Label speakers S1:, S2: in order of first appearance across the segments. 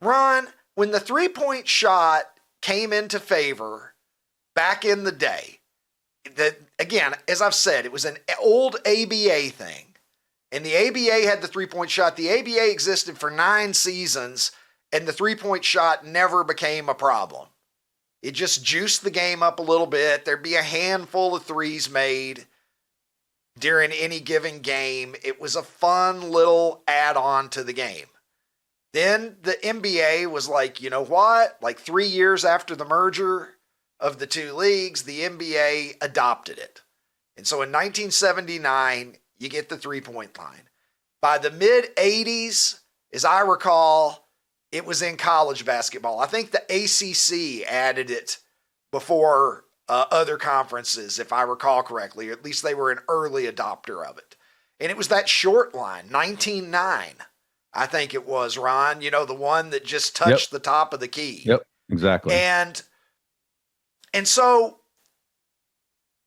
S1: Ron, when the three-point shot came into favor back in the day, that again, as I've said, it was an old ABA thing. And the ABA had the three-point shot. The ABA existed for 9 seasons, and the three-point shot never became a problem. It just juiced the game up a little bit. There'd be a handful of threes made during any given game. It was a fun little add-on to the game. Then the NBA was like, you know what? Like 3 years after the merger of the two leagues, the NBA adopted it. And so in 1979, you get the three-point line. By the mid-'80s, as I recall, it was in college basketball. I think the ACC added it before other conferences, if I recall correctly. Or at least they were an early adopter of it. And it was that short line, 19-9, I think it was, Ron. You know, the one that just touched the top of the key.
S2: Yep, exactly.
S1: And so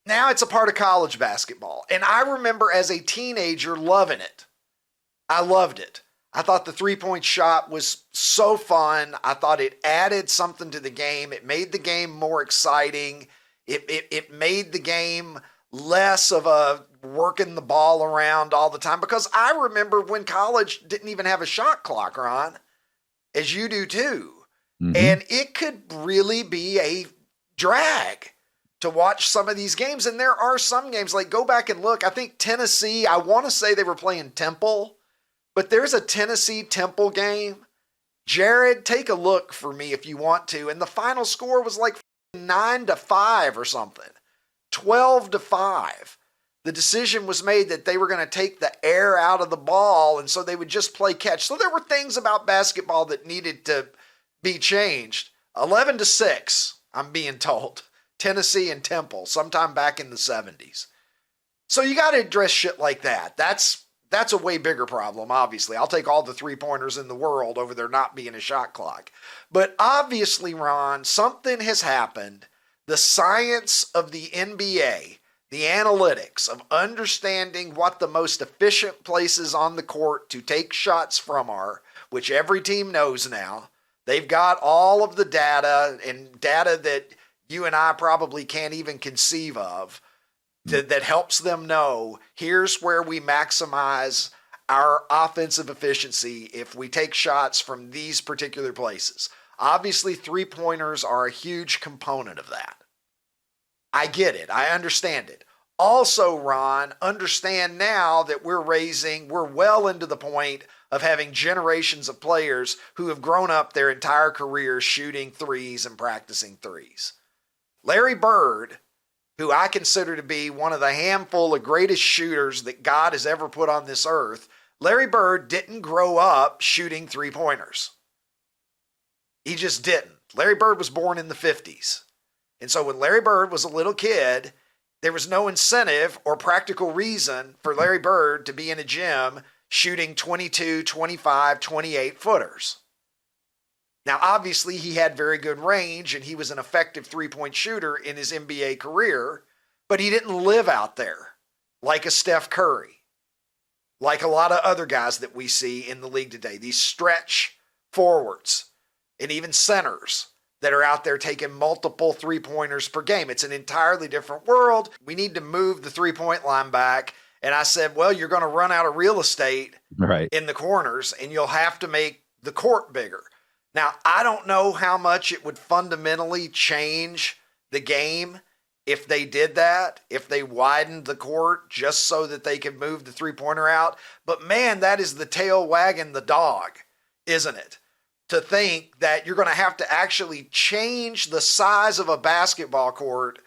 S1: now it's a part of college basketball. And I remember as a teenager loving it. I loved it. I thought the three-point shot was so fun. I thought it added something to the game. It made the game more exciting. It made the game less of a working the ball around all the time. Because I remember when college didn't even have a shot clock, Ron, as you do too. Mm-hmm. And it could really be a drag to watch some of these games. And there are some games, like go back and look. I think Tennessee, I want to say they were playing Temple, but there's a Tennessee Temple game. Jared, take a look for me if you want to. And the final score was like 9-5 or something, 12-5. The decision was made that they were going to take the air out of the ball, and so they would just play catch. So there were things about basketball that needed to be changed. 11-6, I'm being told. Tennessee and Temple, sometime back in the 70s. So you got to address shit like that. That's a way bigger problem, obviously. I'll take all the three-pointers in the world over there not being a shot clock. But obviously, Ron, something has happened. The science of the NBA, the analytics of understanding what the most efficient places on the court to take shots from are, which every team knows now. They've got all of the data, and data that you and I probably can't even conceive of, that helps them know here's where we maximize our offensive efficiency if we take shots from these particular places. Obviously, three-pointers are a huge component of that. I get it. I understand it. Also, Ron, understand now that we're well into the point of having generations of players who have grown up their entire careers shooting threes and practicing threes. Larry Bird, who I consider to be one of the handful of greatest shooters that God has ever put on this earth, Larry Bird didn't grow up shooting three-pointers. He just didn't. Larry Bird was born in the 50s. And so when Larry Bird was a little kid, there was no incentive or practical reason for Larry Bird to be in a gym shooting 22, 25, 28 footers. Now, obviously, he had very good range and he was an effective three-point shooter in his NBA career, but he didn't live out there like a Steph Curry, like a lot of other guys that we see in the league today, these stretch forwards and even centers that are out there taking multiple three-pointers per game. It's an entirely different world. We need to move the three-point line back. And I said, well, you're going to run out of real estate in the corners and you'll have to make the court bigger. Now, I don't know how much it would fundamentally change the game if they did that, if they widened the court just so that they could move the three-pointer out. But man, that is the tail wagging the dog, isn't it? To think that you're going to have to actually change the size of a basketball court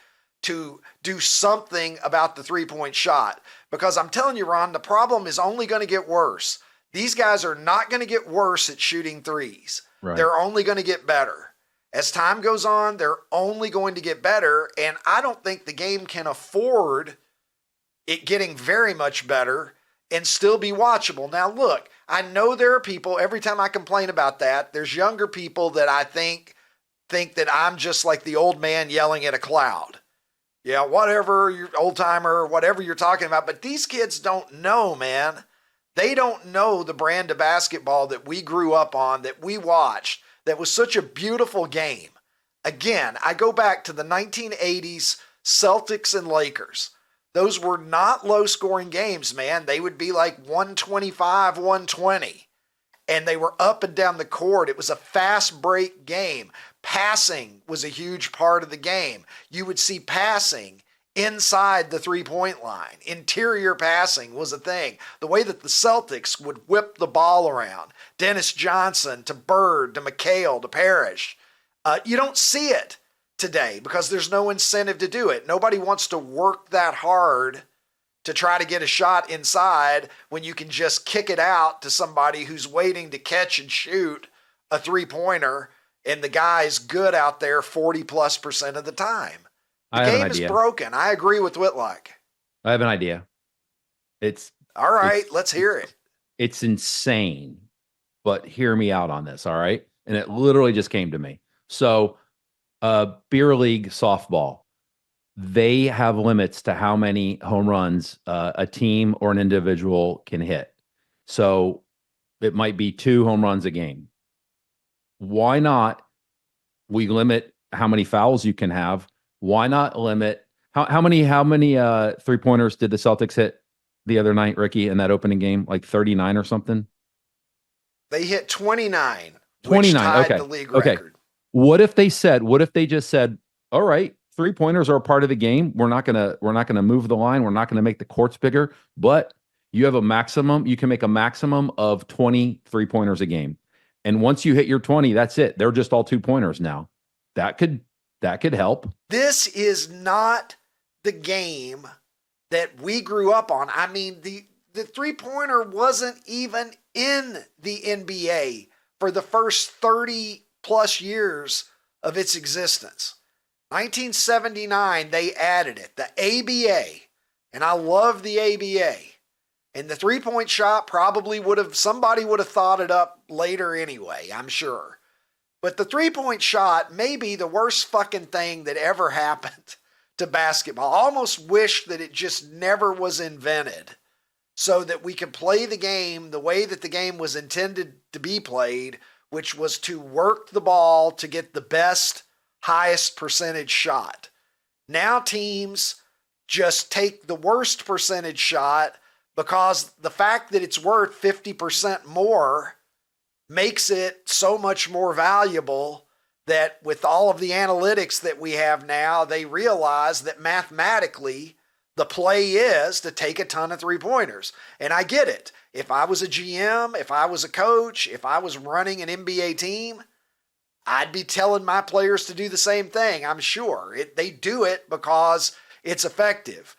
S1: to do something about the three-point shot. Because I'm telling you, Ron, the problem is only going to get worse. These guys are not going to get worse at shooting threes. Right. They're only going to get better. As time goes on, they're only going to get better. And I don't think the game can afford it getting very much better and still be watchable. Now, look, I know there are people, every time I complain about that, there's younger people that I think that I'm just like the old man yelling at a cloud. Yeah, whatever, you're old timer, whatever you're talking about. But these kids don't know, man. They don't know the brand of basketball that we grew up on, that we watched, that was such a beautiful game. Again, I go back to the 1980s Celtics and Lakers. Those were not low scoring games, man. They would be like 125, 120. And they were up and down the court. It was a fast break game. Passing was a huge part of the game. You would see passing inside the three-point line. Interior passing was a thing. The way that the Celtics would whip the ball around. Dennis Johnson to Bird to McHale to Parrish. You don't see it today because there's no incentive to do it. Nobody wants to work that hard to try to get a shot inside when you can just kick it out to somebody who's waiting to catch and shoot a three-pointer, and the guy's good out there 40+% of the time. The game is broken. I agree with Whitlock.
S2: I have an idea.
S1: All right, let's hear it.
S2: It's insane, but hear me out on this, all right? And it literally just came to me. So, beer league softball, they have limits to how many home runs a team or an individual can hit. So it might be 2 home runs a game. Why not we limit how many fouls you can have? Why not limit how many 3-pointers did the Celtics hit the other night, Ricky, in that opening game? Like 39 or something?
S1: They hit 29.
S2: 29,
S1: which tied the league record.
S2: What if they just said, all right, 3-pointers are a part of the game. We're not gonna move the line. We're not gonna make the courts bigger, but you have a maximum. You can make a maximum of 20 3-pointers a game. And once you hit your 20, that's it. They're just all 2-pointers now. That could help.
S1: This is not the game that we grew up on. I mean, the 3-pointer wasn't even in the NBA for the first 30 plus years of its existence. 1979, they added it, the ABA, and I love the ABA. And the 3-point shot probably somebody would have thought it up later anyway, I'm sure. But the 3-point shot may be the worst fucking thing that ever happened to basketball. I almost wish that it just never was invented so that we could play the game the way that the game was intended to be played, which was to work the ball to get the best, highest percentage shot. Now teams just take the worst percentage shot because the fact that it's worth 50% more makes it so much more valuable that with all of the analytics that we have now, they realize that mathematically the play is to take a ton of 3-pointers. And I get it. If I was a GM, if I was a coach, if I was running an NBA team, I'd be telling my players to do the same thing, I'm sure. They do it because it's effective.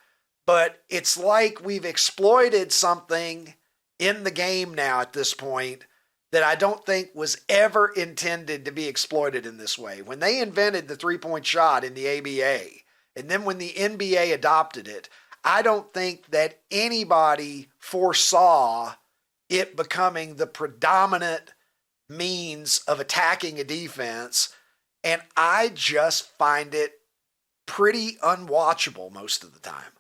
S1: But it's like we've exploited something in the game now at this point that I don't think was ever intended to be exploited in this way. When they invented the 3-point shot in the ABA, and then when the NBA adopted it, I don't think that anybody foresaw it becoming the predominant means of attacking a defense. And I just find it pretty unwatchable most of the time.